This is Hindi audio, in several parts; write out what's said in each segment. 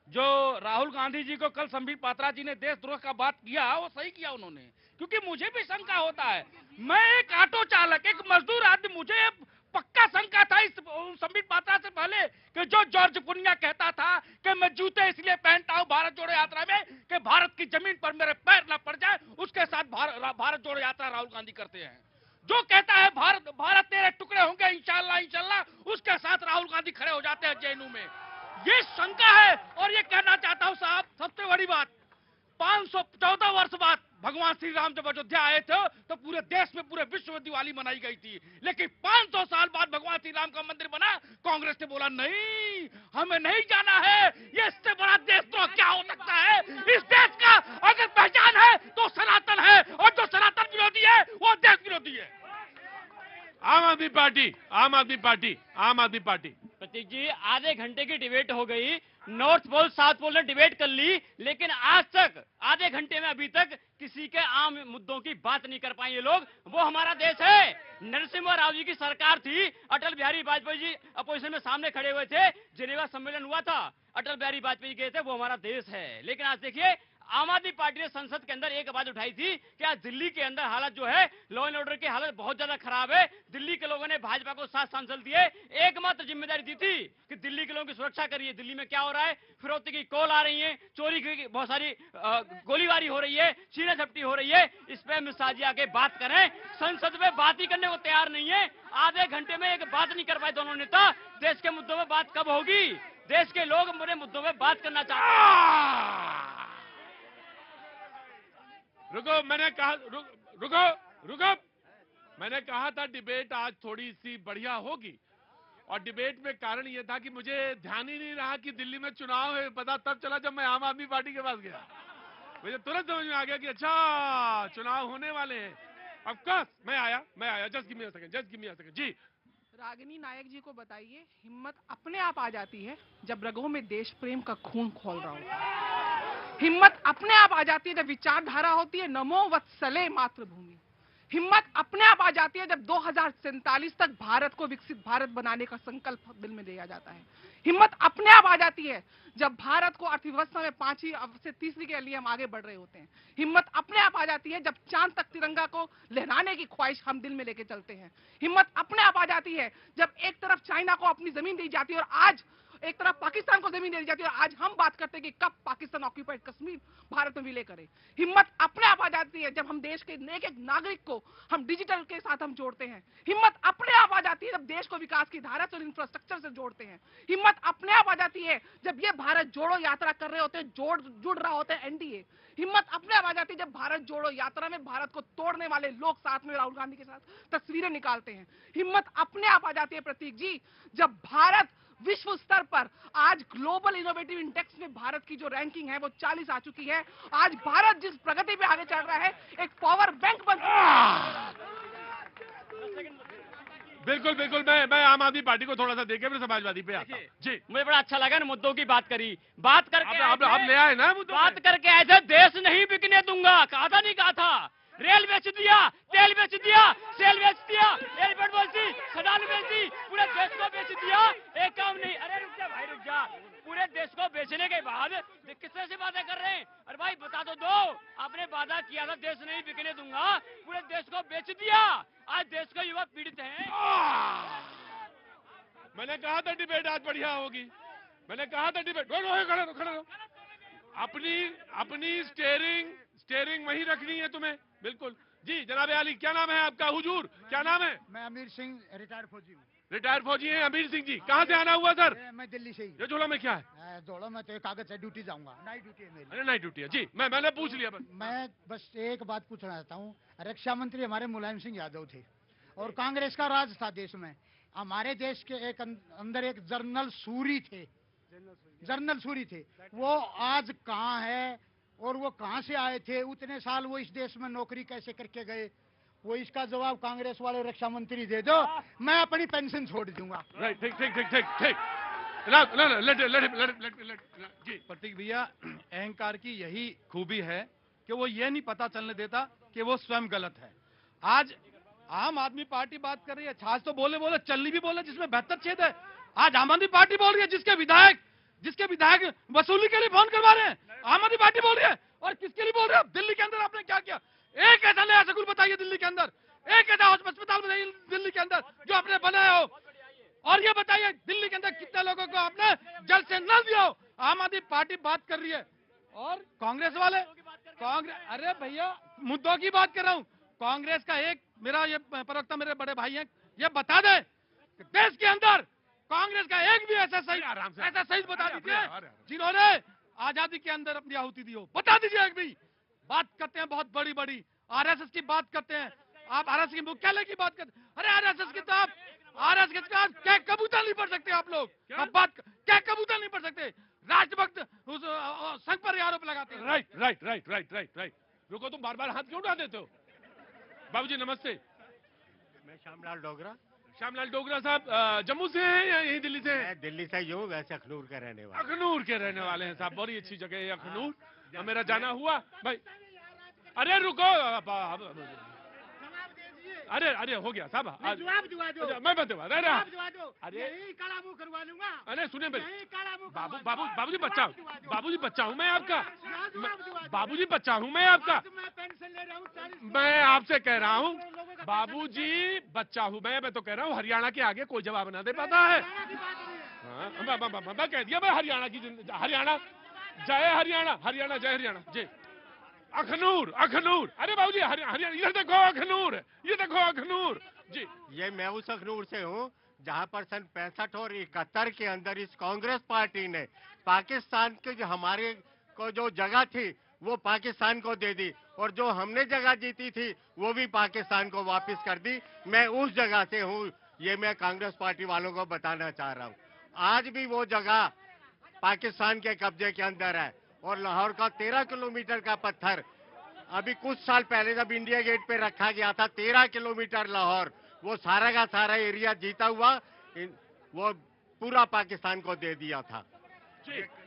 जो राहुल गांधी जी को कल संबित पात्रा जी ने देशद्रोह का बात किया, वो सही किया उन्होंने, क्योंकि मुझे भी शंका होता है। मैं एक ऑटो चालक, एक मजदूर आदमी, मुझे पक्का शंका था इस संबित पात्रा से पहले कि जो जॉर्ज पुनिया कहता था कि मैं जूते इसलिए पहनता हूं भारत जोड़ो यात्रा में कि भारत की जमीन पर मेरे पैर न पड़ जाए, उसके साथ भारत जोड़ो यात्रा राहुल गांधी करते हैं। जो कहता है भारत भारत तेरे टुकड़े होंगे इंशाल्लाह इंशाल्लाह, उसके साथ राहुल गांधी खड़े हो जाते हैं जेएनयू में। ये शंका है। और ये कहना चाहता हूं साहब, सबसे बड़ी बात, 514 वर्ष बाद भगवान श्री राम जब अयोध्या आए थे तो पूरे देश में, पूरे विश्व में दिवाली मनाई गई थी। लेकिन 500 साल बाद भगवान श्री राम का मंदिर बना, कांग्रेस ने बोला नहीं, हमें नहीं जाना है। ये इससे बड़ा देशद्रोह क्या हो सकता है? इस देश का अगर पहचान है तो सनातन है, और जो सनातन विरोधी है वो देश विरोधी है। आम आदमी पार्टी, आम आदमी पार्टी, आम आदमी पार्टी। प्रतीक जी, आधे घंटे की डिबेट हो गई, नॉर्थ पोल साउथ पोल ने डिबेट कर ली, लेकिन आज तक आधे घंटे में अभी तक किसी के आम मुद्दों की बात नहीं कर पाए ये लोग। वो हमारा देश है। नरसिम्हा राव जी की सरकार थी, अटल बिहारी वाजपेयी जी अपोजिशन में सामने खड़े हुए थे, जिनेवा सम्मेलन हुआ था, अटल बिहारी वाजपेयी गए थे, वो हमारा देश है। लेकिन आज देखिए, आम आदमी पार्टी ने संसद के अंदर एक आवाज उठाई थी कि आज दिल्ली के अंदर हालत जो है, लॉ एंड ऑर्डर की हालत बहुत ज्यादा खराब है। दिल्ली के लोगों ने भाजपा को 7 सांसद दिए, एकमात्र जिम्मेदारी दी थी कि दिल्ली के लोगों की सुरक्षा करिए। दिल्ली में क्या हो रहा है? फिरौती की कॉल आ रही है, चोरी की बहुत सारी गोलीबारी हो रही है, छीना झपटी हो रही है। इस पे अमित शाह जी आके बात करें। संसद में बात ही करने को तैयार नहीं है। आधे घंटे में एक बात नहीं कर पाए दोनों नेता। देश के मुद्दों में बात कब होगी? देश के लोग बड़े मुद्दों में बात करना चाहते हैं। रुको, मैंने कहा रुको रुको, मैंने कहा था डिबेट आज थोड़ी सी बढ़िया होगी, और डिबेट में कारण यह था कि मुझे ध्यान ही नहीं रहा कि दिल्ली में चुनाव है। पता तब चला जब मैं आम आदमी पार्टी के पास गया। मुझे तुरंत समझ में आ गया कि अच्छा चुनाव होने वाले हैं। ऑफ कोर्स मैं आया। Just give me a second जी। रागिनी नायक जी को बताइए, हिम्मत अपने आप आ जाती है जब रगों में देश प्रेम का खून खौल रहा होता है। हिम्मत अपने आप आ जाती है जब विचारधारा होती है नमो वत्सले मातृभूमि। हिम्मत अपने आप आ जाती है जब 2047 तक भारत को विकसित भारत बनाने का संकल्प दिल में लिया जाता है। हिम्मत अपने आप आ जाती है जब भारत को अर्थव्यवस्था में 5वीं से 3वीं के लिए हम आगे बढ़ रहे होते हैं। हिम्मत अपने आप आ जाती है जब चांद तक तिरंगा को लहराने की ख्वाहिश हम दिल में लेके चलते हैं। हिम्मत अपने आप आ जाती है जब एक तरफ चाइना को अपनी जमीन दी जाती है और आज एक तरफ पाकिस्तान को जमीन दी जाती है, और आज हम बात करते हैं कि कब पाकिस्तान ऑक्यूपाइड कश्मीर भारत में विलय करे। हिम्मत अपने आप आ जाती है जब हम देश के एक एक नागरिक को हम डिजिटल के साथ हम जोड़ते हैं। हिम्मत अपने आप आ जाती है जब देश को विकास की धारा से और इंफ्रास्ट्रक्चर से जोड़ते हैं। हिम्मत अपने आप आ जाती है जब ये भारत जोड़ो यात्रा कर रहे होते हैं, जुड़ रहा होता है एनडीए। हिम्मत अपने आप आ जाती है जब भारत जोड़ो यात्रा में भारत को तोड़ने वाले लोग साथ में राहुल गांधी के साथ तस्वीरें निकालते हैं। हिम्मत अपने आप आ जाती है प्रतीक जी जब भारत विश्व स्तर पर आज ग्लोबल इनोवेटिव इंडेक्स में भारत की जो रैंकिंग है वो 40 आ चुकी है। आज भारत जिस प्रगति पे आगे चल रहा है, एक पावर बैंक बन बिल्कुल बिल्कुल, मैं आम आदमी पार्टी को थोड़ा सा देके फिर समाजवादी पे आता हूं। जी, मुझे बड़ा अच्छा लगा ना, मुद्दों की बात करी, बात करके आप ले आए ना मुद्दों पे। बात करके ऐसे देश नहीं बिकने दूंगा, कहा था नहीं कहा था? रेल बेच दिया, तेल बेच दिया, सेल बेच दिया, एयरपोर्ट बेच दी, खदान बेच दी, पूरे देश को बेच दिया। एक काम नहीं। अरे रुक जा भाई, रुक जा। पूरे देश को बेचने के बाद किस तरह से वादा कर रहे हैं? अरे भाई बता तो दो। आपने वादा किया था देश नहीं बिकने दूंगा, पूरे देश को बेच दिया। आज देश का युवा पीड़ित है। मैंने कहा था डिबेट आज बढ़िया होगी। मैंने कहा था डिबेट। खड़े रहो। अपनी स्टेयरिंग वहीं रखनी है तुम्हें। बिल्कुल जी। जनाब आली, क्या नाम है आपका? हुजूर, क्या नाम है? मैं अमीर सिंह, रिटायर्ड फौजी हूँ। रिटायर्ड फौजी हैं अमीर सिंह जी। कहाँ से आना हुआ सर? मैं दिल्ली से ही। ये झोला में क्या है? झोला में तो एक कागज है, ड्यूटी जाऊंगा, नाइट ड्यूटी है मेरी। अरे नाइट ड्यूटी है जी। मैंने पूछ लिया बस। मैं बस एक बात पूछना चाहता हूँ। रक्षा मंत्री हमारे मुलायम सिंह यादव थे और कांग्रेस का राज था देश में। हमारे देश के एक अंदर एक जनरल सूरी थे, वो आज कहाँ है और वो कहाँ से आए थे? उतने साल वो इस देश में नौकरी कैसे करके गए? वो इसका जवाब कांग्रेस वाले रक्षा मंत्री दे दो, मैं अपनी पेंशन छोड़ दूंगा। राइट, ठीक। जी प्रतीक भैया, अहंकार की यही खूबी है कि वो ये नहीं पता चलने देता कि वो स्वयं गलत है। आज आम आदमी पार्टी बात कर रही है, छाछ तो बोले चलनी भी बोले जिसमें 72 छेद है। आज आम आदमी पार्टी बोल रही है जिसके विधायक जिसके विधायक वसूली के लिए फोन करवा रहे हैं, आम आदमी पार्टी बोल रही है। और किसके लिए बोल रहे हो? दिल्ली के अंदर आपने क्या किया? एक ऐसा नया स्कूल बताइए दिल्ली के अंदर, एक ऐसा अस्पताल बताइए दिल्ली के अंदर जो आपने बनाया हो। और ये बताइए दिल्ली के अंदर कितने लोगों को आपने जल से नल दिया हो। आम आदमी पार्टी बात कर रही है और कांग्रेस वाले अरे भैया मुद्दों की बात कर रहा हूँ। कांग्रेस का एक मेरा ये प्रवक्ता मेरे बड़े भाई हैं, ये बता दे कि देश के अंदर कांग्रेस का एक भी ऐसा शहीद बता दीजिए जिन्होंने आजादी के अंदर अपनी आहुति दी हो। बता दीजिए एक भी। बात करते हैं बहुत बड़ी बड़ी, आरएसएस की बात करते हैं आप, आरएसएस के मुख्यालय की बात करते हैं। अरे आरएसएस की तो आप आरएसएस के साथ क्या कबूतर नहीं पढ़ सकते आप लोग? अब बात क्या कबूतर नहीं पढ़ सकते? राष्ट्रभक्त उस संघ पर आरोप लगाते हैं। राइट। रुको, तुम बार बार हाथ क्यों उठा देते हो? बाबूजी नमस्ते। मैं श्यामलाल डोगरा। श्यामलाल डोगरा साहब जम्मू से हैं या यही दिल्ली से हैं? मैं दिल्ली से ही हूँ, वैसे अखनूर के रहने वाला। अखनूर के रहने वाले हैं साहब, बड़ी अच्छी जगह है अखनूर। मेरा जाना हुआ भाई। अरे रुको, अरे हो गया साहब, जवाब दिवा दो। मैं बता रहा। अरे काला मुंह करवा लूंगा। अरे सुनिए बाबूजी बच्चा हूँ मैं आपका। बाबूजी बच्चा हूँ मैं आपका। मैं पेंशन ले रहा हूँ। मैं आपसे कह रहा हूँ बाबूजी बच्चा हूँ मैं तो कह रहा हूँ हरियाणा के आगे कोई जवाब ना दे पाता है। मैं कह दिया मैं हरियाणा की हरियाणा जय हरियाणा जी। अखनूर। अरे बाबूजी हरियाणा, इधर देखो अखनूर, ये देखो अखनूर जी। ये मैं उस अखनूर से हूँ जहाँ पर सन 65 और 71 के अंदर इस कांग्रेस पार्टी ने पाकिस्तान के जो हमारे को जो जगह थी वो पाकिस्तान को दे दी, और जो हमने जगह जीती थी वो भी पाकिस्तान को वापस कर दी। मैं उस जगह से हूँ, ये मैं कांग्रेस पार्टी वालों को बताना चाह रहा हूँ। आज भी वो जगह पाकिस्तान के कब्जे के अंदर है, और लाहौर का 13 किलोमीटर का पत्थर अभी कुछ साल पहले जब इंडिया गेट पे रखा गया था, 13 किलोमीटर लाहौर, वो सारा का सारा एरिया जीता हुआ वो पूरा पाकिस्तान को दे दिया था।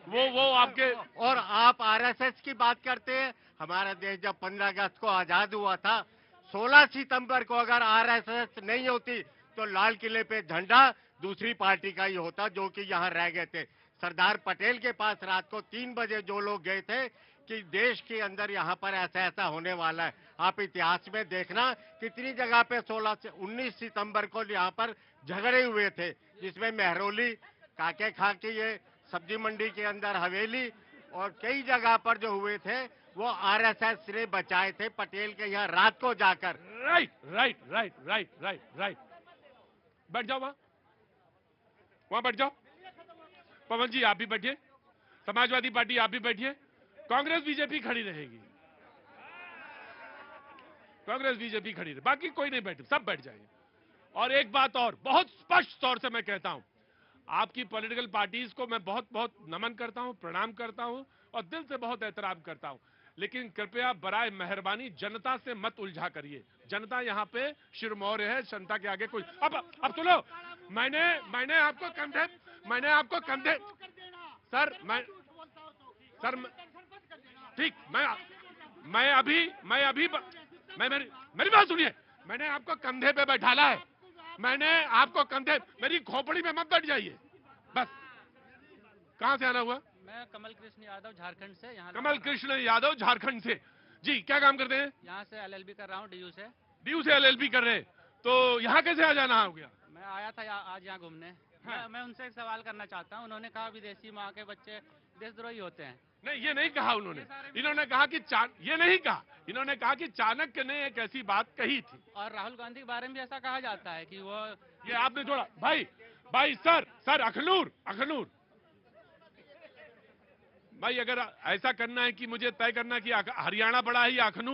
वो आपके, और आप आरएसएस की बात करते हैं। हमारा देश जब 15 अगस्त को आजाद हुआ था, 16 सितंबर को अगर आरएसएस नहीं होती तो लाल किले पे झंडा दूसरी पार्टी का ही होता, जो कि यहाँ रह गए थे। सरदार पटेल के पास रात को 3 बजे जो लोग गए थे कि देश के अंदर यहाँ पर ऐसा होने वाला है। आप इतिहास में देखना कितनी जगह पे 16 से 19 सितंबर को यहाँ पर झगड़े हुए थे, जिसमें मेहरौली, काके खां की ये सब्जी मंडी के अंदर हवेली और कई जगह पर जो हुए थे वो आरएसएस ने बचाए थे पटेल के यहाँ रात को जाकर। राइट। बैठ जाओ वहां बैठ जाओ। पवन जी आप भी बैठिए, समाजवादी पार्टी आप भी बैठिए। कांग्रेस बीजेपी खड़ी रहेगी, कांग्रेस बीजेपी खड़ी रहे, बाकी कोई नहीं बैठे, सब बैठ जाएंगे। और एक बात और बहुत स्पष्ट तौर से मैं कहता हूं, आपकी पॉलिटिकल पार्टीज को मैं बहुत बहुत नमन करता हूं, प्रणाम करता हूं और दिल से बहुत एहतराम करता हूं, लेकिन कृपया बराए मेहरबानी जनता से मत उलझा करिए। जनता यहाँ पे शिरमौर है, जनता के आगे कोई। अब सुनो, मैंने आपको कंधे सर ठीक, मेरी बात सुनिए, मैंने आपको कंधे पे बैठाला है, मैंने आपको कंधे, मेरी खोपड़ी में मत बैठ जाइए बस। कहां से आना हुआ? मैं कमल कृष्ण यादव झारखंड से। यहाँ कमल कृष्ण यादव झारखंड से जी। क्या काम करते हैं? यहाँ से एलएलबी कर रहा हूँ, डीयू से एलएलबी कर रहे हैं। तो यहाँ कैसे आ जाना हो गया? मैं आया था आज यहाँ घूमने। हाँ। मैं उनसे एक सवाल करना चाहता हूँ। उन्होंने कहा विदेशी माँ के बच्चे देशद्रोही होते हैं। नहीं, ये नहीं कहा उन्होंने। इन्होंने कहा कि ये नहीं कहा, इन्होंने कहा कि चाणक्य ने एक ऐसी बात कही थी। और राहुल गांधी के बारे में भी ऐसा कहा जाता है कि वो, ये आपने जोड़ा भाई सर अखनूर भाई, अगर ऐसा करना है कि मुझे तय करना कि हरियाणा बड़ा है या अखनूर